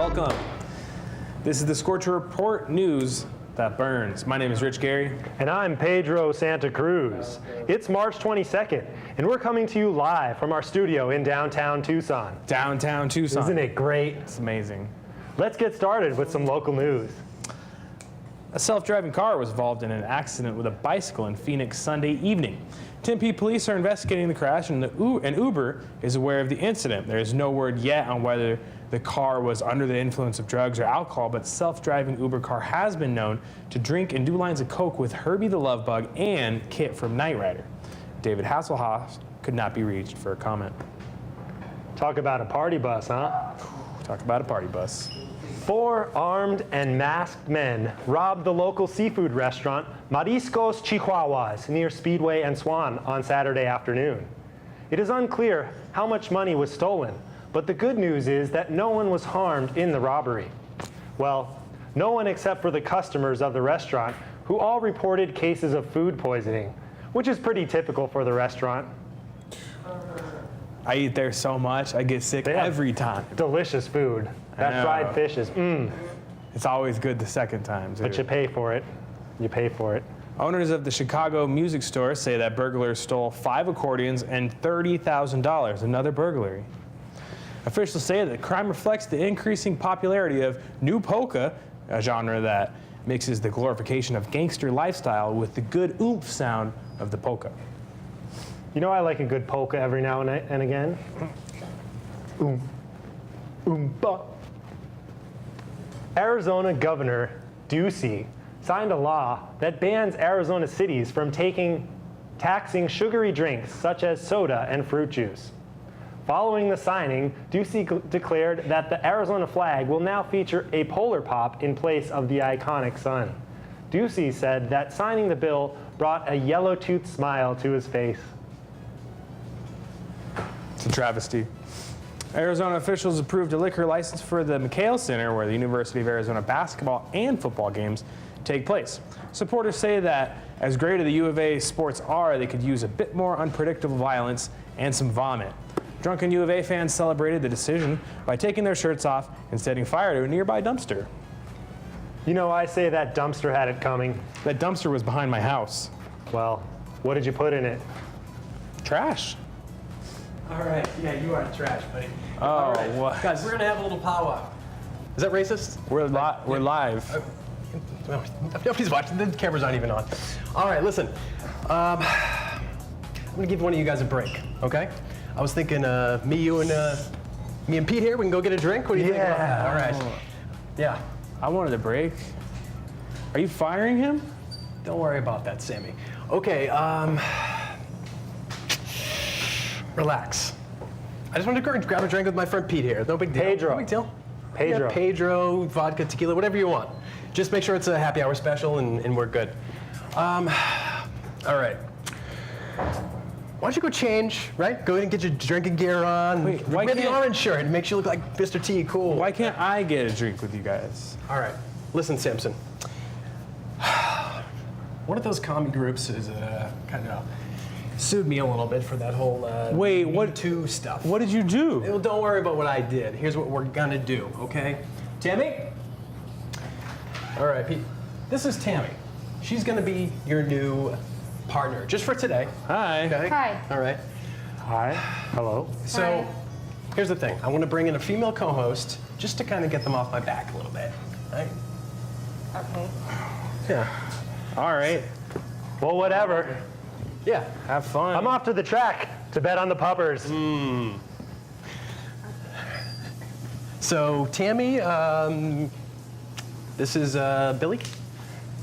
welcome. This is the Scorcher Report news that burns. My name is Rich Gary. And I'm Pedro Santa Cruz. It's March 22nd, and we're coming to you live from our studio in downtown Tucson. Downtown Tucson. Isn't it great? It's amazing. Let's get started with some local news. A self-driving car was involved in an accident with a bicycle in Phoenix Sunday evening. Tempe police are investigating the crash, and Uber is aware of the incident. There is no word yet on whether the car was under the influence of drugs or alcohol, but self-driving Uber car has been known to drink and do lines of coke with Herbie the Love Bug and Kit from Knight Rider. David Hasselhoff could not be reached for a comment. Talk about a party bus, huh? Talk about a party bus. 4 armed and masked men robbed the local seafood restaurant Mariscos Chihuahuas near Speedway and Swan on Saturday afternoon. It is unclear how much money was stolen, but the good news is that no one was harmed in the robbery. Well, no one except for the customers of the restaurant, who all reported cases of food poisoning, which is pretty typical for the restaurant. I eat there so much, I get sick every time. Delicious food. That fried fish is It's always good the second time, too. But you pay for it. You pay for it. Owners of the Chicago music store say that burglars stole 5 accordions and $30,000, another burglary. Officials say that the crime reflects the increasing popularity of new polka, a genre that mixes the glorification of gangster lifestyle with the good oomph sound of the polka. You know, I like a good polka every now and again. Oompa. Arizona Governor Ducey signed a law that bans Arizona cities from taxing sugary drinks such as soda and fruit juice. Following the signing, Ducey declared that the Arizona flag will now feature a polar pop in place of the iconic sun. Ducey said that signing the bill brought a yellow-toothed smile to his face. It's a travesty. Arizona officials approved a liquor license for the McHale Center, where the University of Arizona basketball and football games take place. Supporters say that as great as the U of A sports are, they could use a bit more unpredictable violence and some vomit. Drunken U of A fans celebrated the decision by taking their shirts off and setting fire to a nearby dumpster. You know, I say that dumpster had it coming. That dumpster was behind my house. Well, what did you put in it? Trash. All right, yeah, you are trash, buddy. Oh, all right. what? Guys, we're gonna have a little powwow. Is that racist? We're live. Nobody's watching. The cameras aren't even on. All right, listen. I'm gonna give one of you guys a break, okay? I was thinking, me and Pete here. We can go get a drink. What do you think about that? All right. Yeah. I wanted a break. Are you firing him? Don't worry about that, Sammy. Okay. Relax. I just wanted to grab a drink with my friend Pete here. No big deal. Pedro. No big deal. Pedro. Yeah, Pedro, vodka, tequila, whatever you want. Just make sure it's a happy hour special and we're good. All right. Why don't you go change, right? Go ahead and get your drinking gear on. Wait, wear the orange shirt. It makes you look like Mr. T. Cool. Why can't I get a drink with you guys? All right. Listen, Simpson. One of those commie groups is kind of sued me a little bit for that whole Wait, what? Me Too stuff. What did you do? Well, don't worry about what I did. Here's what we're gonna do, okay? Tammy? All right, Pete. This is Tammy. She's gonna be your new partner, just for today. Hi. Okay? Hi. All right. Hi. Hello. So, Hi. here's the thing. I want to bring in a female co-host just to kind of get them off my back a little bit. Right? Okay. Yeah. All right. Well, whatever. Yeah. Have fun. I'm off to the track to bet on the puppers. So, Tammy, this is Billy.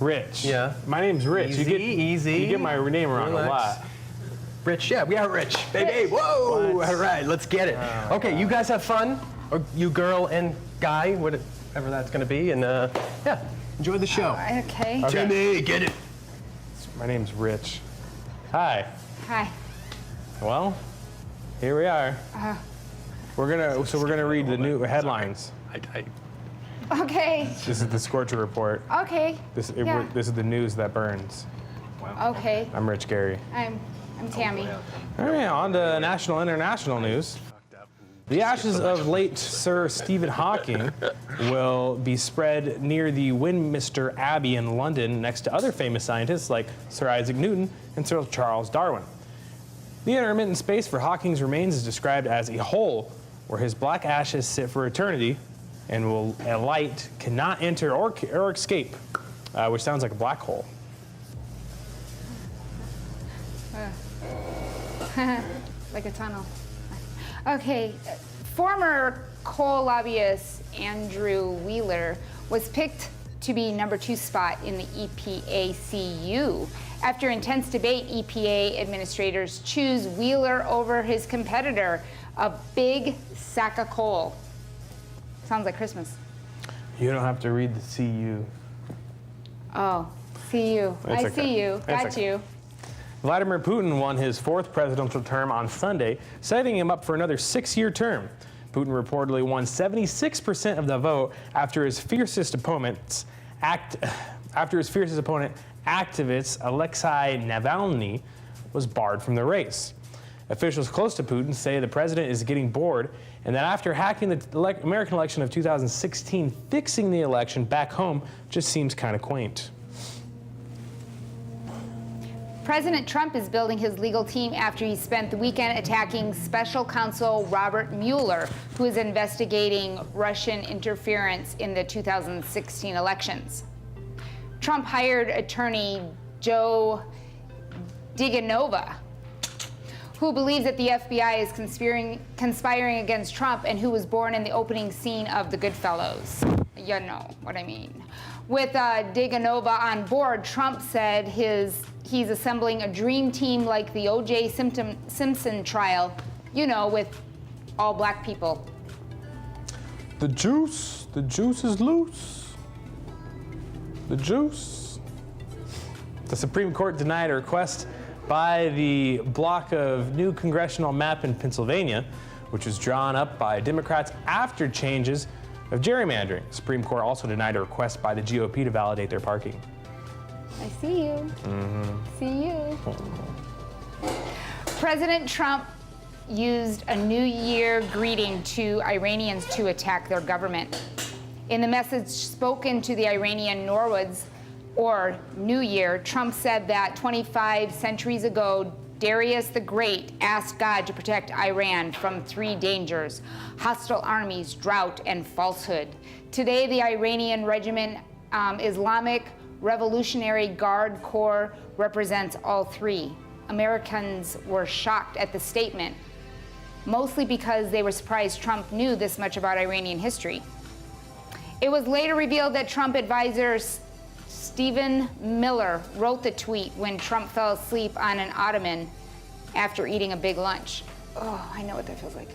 Rich. Yeah. My name's Rich. Easy. You get my name wrong Relax. a lot. Rich, yeah, we are Rich. Baby, whoa! What? All right, let's get it. Okay, you guys have fun, or you girl and guy, whatever that's gonna be, and yeah, enjoy the show. Okay. Timmy, get it. My name's Rich. Hi. Hi. Well, here we are. We're gonna read the new headlines. Okay. This is the Scorcher Report. Okay. This Yeah. is the news that burns. Okay. I'm Rich Gary. I'm Tammy. All right, on to national international news. The ashes of late Sir Stephen Hawking will be spread near the Westminster Abbey in London next to other famous scientists like Sir Isaac Newton and Sir Charles Darwin. The intermittent space for Hawking's remains is described as a hole where his black ashes sit for eternity and a light cannot enter or escape, which sounds like a black hole. Like a tunnel. Okay, former coal lobbyist Andrew Wheeler was picked to be #2 spot in the EPA-CU. After intense debate, EPA administrators choose Wheeler over his competitor, a big sack of coal. Sounds like Christmas. You don't have to read the CU. Oh, see you. It's I okay. see you. It's Got okay. you. Vladimir Putin won his 4th presidential term on Sunday, setting him up for another 6-year term. Putin reportedly won 76% of the vote after his fiercest opponent, activist Alexei Navalny, was barred from the race. Officials close to Putin say the president is getting bored and that after hacking the American election of 2016, fixing the election back home just seems kind of quaint. President Trump is building his legal team after he spent the weekend attacking special counsel Robert Mueller, who is investigating Russian interference in the 2016 elections. Trump hired attorney Joe DiGenova, who believes that the FBI is conspiring against Trump and who was born in the opening scene of The Goodfellas. You know what I mean. With DiGenova on board, Trump said he's assembling a dream team like the O.J. Simpson trial, you know, with all black people. The juice is loose. The juice. The Supreme Court denied a request by the block of new congressional map in Pennsylvania, which was drawn up by Democrats after changes of gerrymandering. The Supreme Court also denied a request by the GOP to validate their parking. I see you. See you. President Trump used a New Year greeting to Iranians to attack their government. In the message spoken to the Iranian Norwoods, or New Year, Trump said that 25 centuries ago, Darius the Great asked God to protect Iran from 3 dangers: hostile armies, drought, and falsehood. Today, the Iranian regiment, Islamic Revolutionary Guard Corps, represents all 3. Americans were shocked at the statement, mostly because they were surprised Trump knew this much about Iranian history. It was later revealed that Trump advisor Stephen Miller wrote the tweet when Trump fell asleep on an ottoman after eating a big lunch. Oh, I know what that feels like.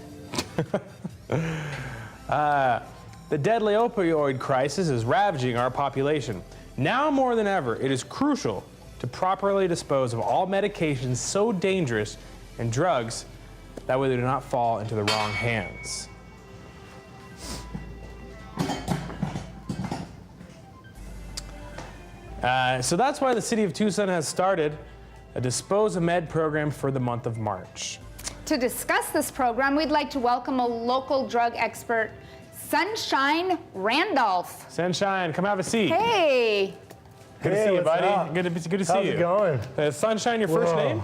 The deadly opioid crisis is ravaging our population. Now more than ever, it is crucial to properly dispose of all medications so dangerous and drugs that way they do not fall into the wrong hands. So that's why the city of Tucson has started a Dispose of Med program for the month of March. To discuss this program, we'd like to welcome a local drug expert, Sunshine Randolph. Sunshine, come have a seat. Hey. Good to see you, what's buddy. up? Good to see How's you. it going? Is Sunshine your first Whoa. name?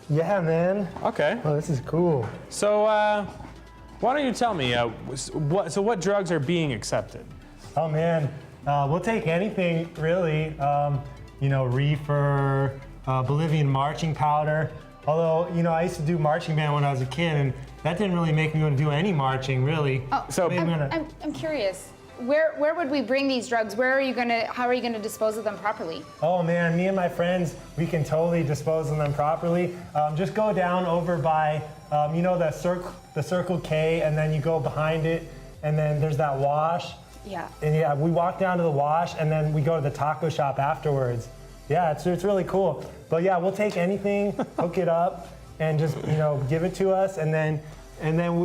Yeah, man. Okay. Oh, this is cool. So why don't you tell me, what drugs are being accepted? Oh, man. We'll take anything, really. Reefer, Bolivian marching powder. Although, I used to do marching band when I was a kid, and that didn't really make me want to do any marching, really. Oh, So- I'm curious. Where would we bring these drugs? How are you gonna dispose of them properly? Oh man, me and my friends, we can totally dispose of them properly. Just go down over by, the Circle K, and then you go behind it, and then there's that wash. Yeah. And yeah, we walk down to the wash, and then we go to the taco shop afterwards. Yeah, it's really cool. But yeah, we'll take anything, hook it up, and just give it to us, and then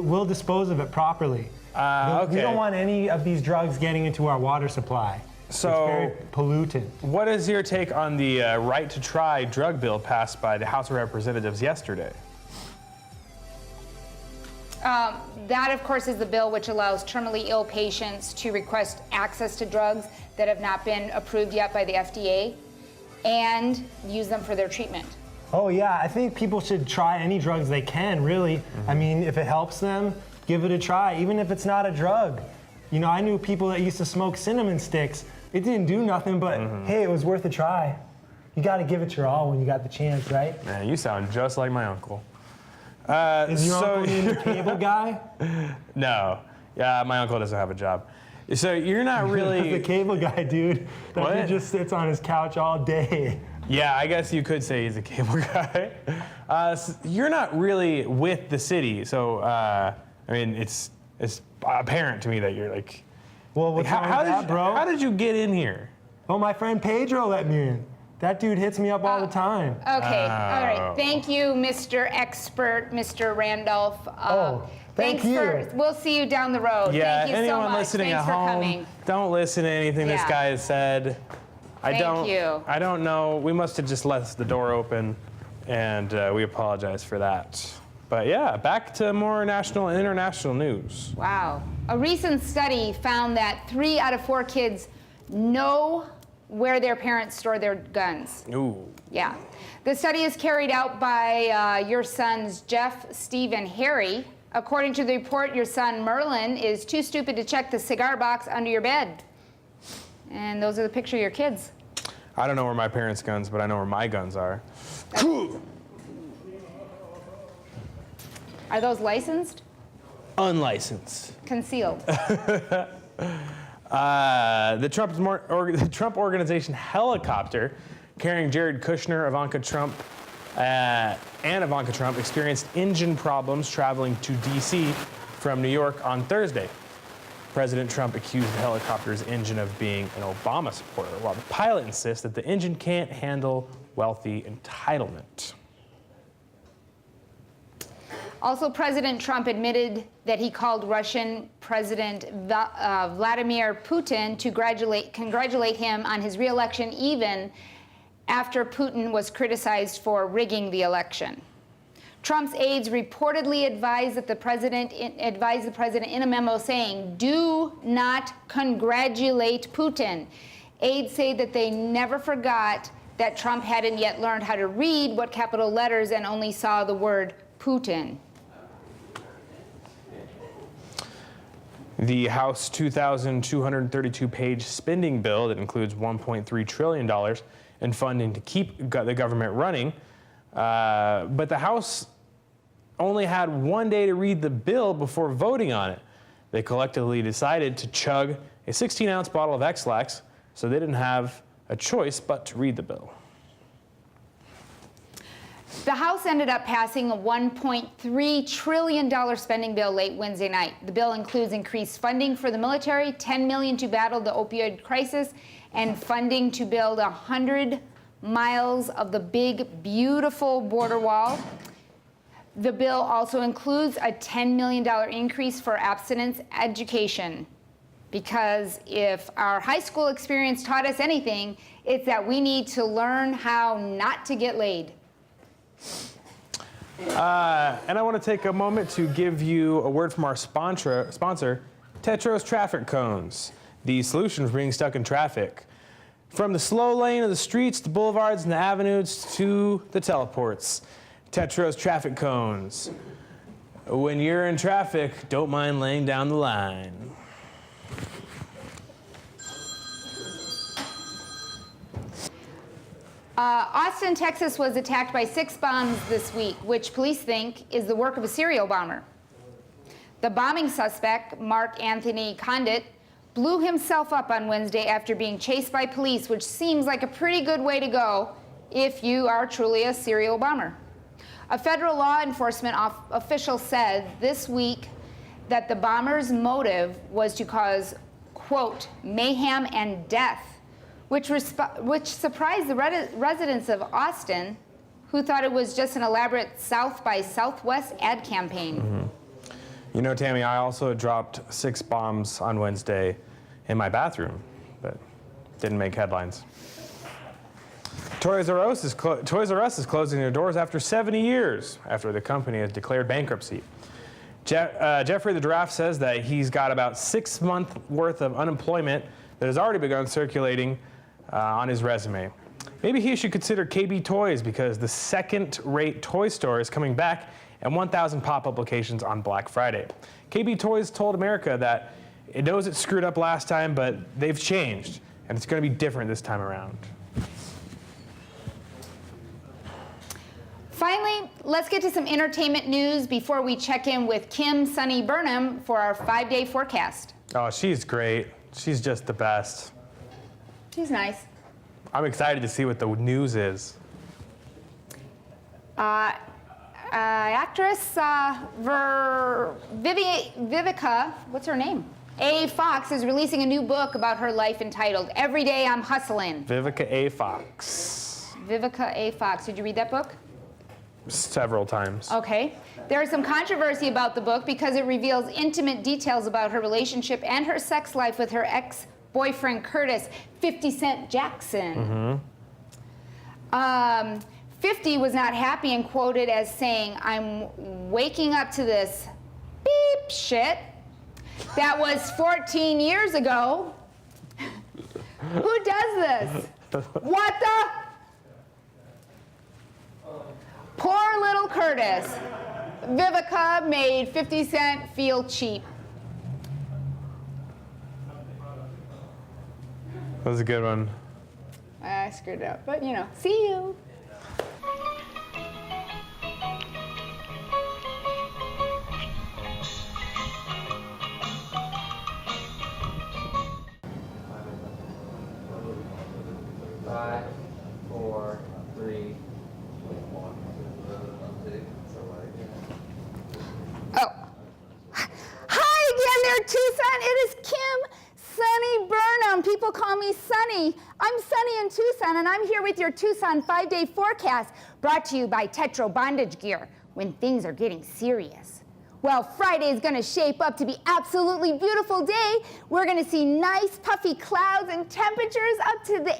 we'll dispose of it properly. Okay. We don't want any of these drugs getting into our water supply. So- it's very pollutant. What is your take on the right to try drug bill passed by the House of Representatives yesterday? That, of course, is the bill which allows terminally ill patients to request access to drugs that have not been approved yet by the FDA and use them for their treatment. Oh yeah, I think people should try any drugs they can, really. I mean, if it helps them, give it a try, even if it's not a drug. You know, I knew people that used to smoke cinnamon sticks. It didn't do nothing, but hey, it was worth a try. You gotta give it your all when you got the chance, right? Man, you sound just like my uncle. Is your uncle the cable guy? No. Yeah, my uncle doesn't have a job. So you're not really... The cable guy, dude. That dude just sits on his couch all day. Yeah, I guess you could say he's a cable guy. So you're not really with the city, so I mean, it's apparent to me that you're like. Well, what's wrong with that, bro? How did you get in here? Oh, my friend Pedro let me in. That dude hits me up all the time. Okay, all right. Thank you, Mr. Expert, Mr. Randolph. Thank you. We'll see you down the road. Yeah, Thank you anyone so much. listening Thanks at home, for coming. don't listen to anything this Yeah. guy has said. I don't know. We must have just left the door open, and we apologize for that. But yeah, back to more national and international news. Wow. A recent study found that 3 out of 4 kids know where their parents store their guns. Ooh. Yeah. The study is carried out by your sons, Jeff, Steve, and Harry. According to the report, your son, Merlin, is too stupid to check the cigar box under your bed. And those are the picture of your kids. I don't know where my parents' guns, but I know where my guns are. Are those licensed? Unlicensed. Concealed. The Trump Organization helicopter carrying Jared Kushner, Ivanka Trump, and Ivanka Trump experienced engine problems traveling to D.C. from New York on Thursday. President Trump accused the helicopter's engine of being an Obama supporter, while the pilot insists that the engine can't handle wealthy entitlement. Also, President Trump admitted that he called Russian President Vladimir Putin to congratulate him on his re-election, even after Putin was criticized for rigging the election. Trump's aides reportedly advised the president in a memo saying, "Do not congratulate Putin." Aides say that they never forgot that Trump hadn't yet learned how to read what capital letters and only saw the word Putin. The House 2,232-page spending bill that includes $1.3 trillion in funding to keep the government running, but the House only had one day to read the bill before voting on it. They collectively decided to chug a 16-ounce bottle of X-Lax, so they didn't have a choice but to read the bill. The House ended up passing a $1.3 trillion spending bill late Wednesday night. The bill includes increased funding for the military, $10 million to battle the opioid crisis, and funding to build 100 miles of the big, beautiful border wall. The bill also includes a $10 million increase for abstinence education. Because if our high school experience taught us anything, it's that we need to learn how not to get laid. And I want to take a moment to give you a word from our sponsor, Tetros Traffic Cones, the solution for being stuck in traffic. From the slow lane of the streets, the boulevards, and the avenues to the teleports. Tetros Traffic Cones. When you're in traffic, don't mind laying down the line. Austin, Texas was attacked by 6 bombs this week, which police think is the work of a serial bomber. The bombing suspect, Mark Anthony Condit, blew himself up on Wednesday after being chased by police, which seems like a pretty good way to go if you are truly a serial bomber. A federal law enforcement official said this week that the bomber's motive was to cause, quote, mayhem and death, which surprised the residents of Austin, who thought it was just an elaborate South by Southwest ad campaign. Mm-hmm. You know, Tammy, I also dropped 6 bombs on Wednesday in my bathroom, but didn't make headlines. Toys R Us is closing their doors after 70 years, after the company has declared bankruptcy. Jeffrey the Giraffe says that he's got about 6 months worth of unemployment that has already begun circulating on his resume. Maybe he should consider KB Toys because the second-rate toy store is coming back and 1,000 pop-up locations on Black Friday. KB Toys told America that it knows it screwed up last time, but they've changed, and it's going to be different this time around. Finally, let's get to some entertainment news before we check in with Kim Sunny Burnham for our 5-day forecast. Oh, she's great. She's just the best. She's nice. I'm excited to see what the news is. Actress Vivica, what's her name? A. Fox is releasing a new book about her life entitled Every Day I'm Hustling. Vivica A. Fox. Vivica A. Fox. Did you read that book? Several times. Okay. There is some controversy about the book because it reveals intimate details about her relationship and her sex life with her ex-boyfriend Curtis, 50 Cent Jackson. 50 was not happy and quoted as saying, "I'm waking up to this beep shit that was 14 years ago." Who does this? What the? Poor little Curtis. Vivica made 50 Cent feel cheap. That was a good one. I screwed it up, but you know, see you. Five, four, three, one. Oh. Hi again there, Tucson. It is Kim Sunny Burnham. People call me Sunny. I'm Sunny in Tucson, and I'm here with your Tucson 5-day forecast, brought to you by Tetro Bondage Gear, when things are getting serious. Well, Friday is going to shape up to be absolutely beautiful day. We're going to see nice puffy clouds and temperatures up to the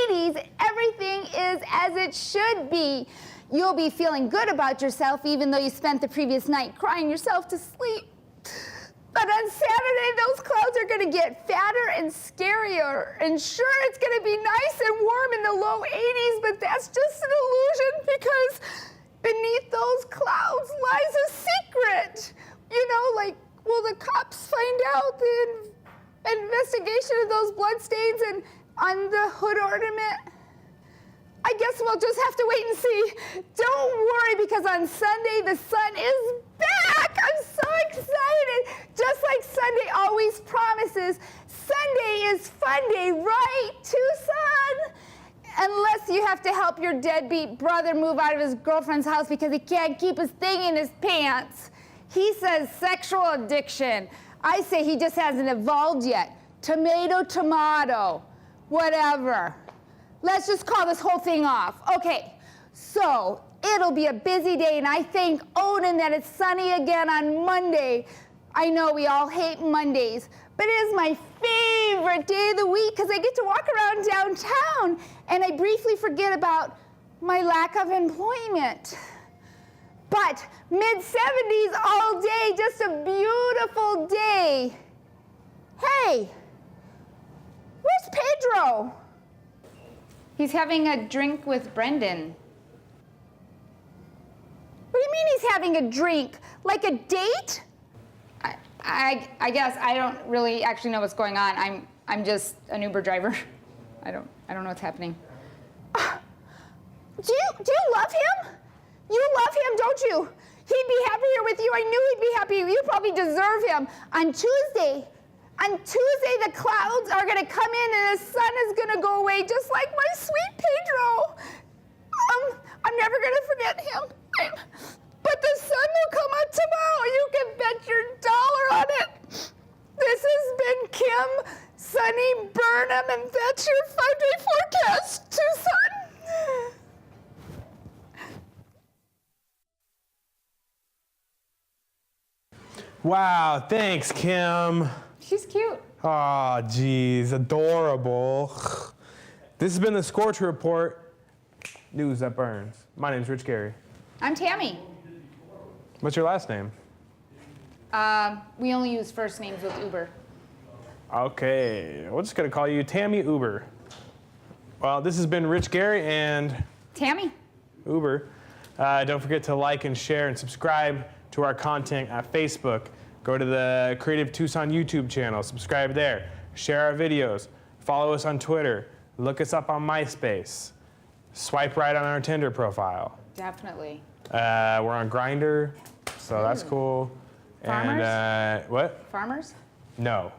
80s. Everything is as it should be. You'll be feeling good about yourself even though you spent the previous night crying yourself to sleep. But on Saturday, those clouds are going to get fatter and scarier. And sure, it's going to be nice and warm in the low 80s, but that's just an illusion because beneath those clouds lies a secret. You know, like, will the cops find out the investigation of those bloodstains and on the hood ornament? I guess we'll just have to wait and see. Don't worry, because on Sunday, the sun is back. I'm so excited. Just like Sunday always promises, Sunday is fun day, right, Tucson? Unless you have to help your deadbeat brother move out of his girlfriend's house because he can't keep his thing in his pants. He says sexual addiction. I say he just hasn't evolved yet. Tomato, tomato, whatever. Let's just call this whole thing off. Okay, so it'll be a busy day, and I thank Odin that it's sunny again on Monday. I know we all hate Mondays, but it is my favorite day of the week because I get to walk around downtown and I briefly forget about my lack of employment. But mid-70s all day, just a beautiful day. Hey, where's Pedro? He's having a drink with Brendan. What do you mean he's having a drink? Like a date? I guess I don't really actually know what's going on. I'm just an Uber driver. I don't know what's happening. Do you love him? You love him, don't you? He'd be happier with you. I knew he'd be happy. You probably deserve him. On Tuesday, the clouds are going to come in and the sun is going to go away, just like my sweet Pedro. I'm never going to forget him. But the sun will come up tomorrow. You can bet your dollar on it. This has been Kim Sunny Burnham, and that's your 5-day forecast, Tucson. Wow, thanks, Kim. She's cute. Aw, geez, adorable. This has been the Scorcher Report, news that burns. My name's Rich Gary. I'm Tammy. What's your last name? We only use first names with Uber. Okay, we're just gonna call you Tammy Uber. Well, this has been Rich Gary and Tammy? Uber. Don't forget to like and share and subscribe to our content at Facebook. Go to the Creative Tucson YouTube channel, subscribe there. Share our videos. Follow us on Twitter. Look us up on MySpace. Swipe right on our Tinder profile. Definitely. We're on Grindr, so that's cool. Farmers? And what? Farmers? No.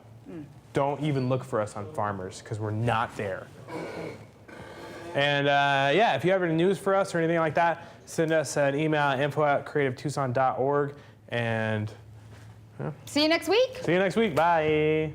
Don't even look for us on Farmers because we're not there. And yeah, if you have any news for us or anything like that, send us an email at info@creativetucson.org. And See you next week. see you next week. Bye.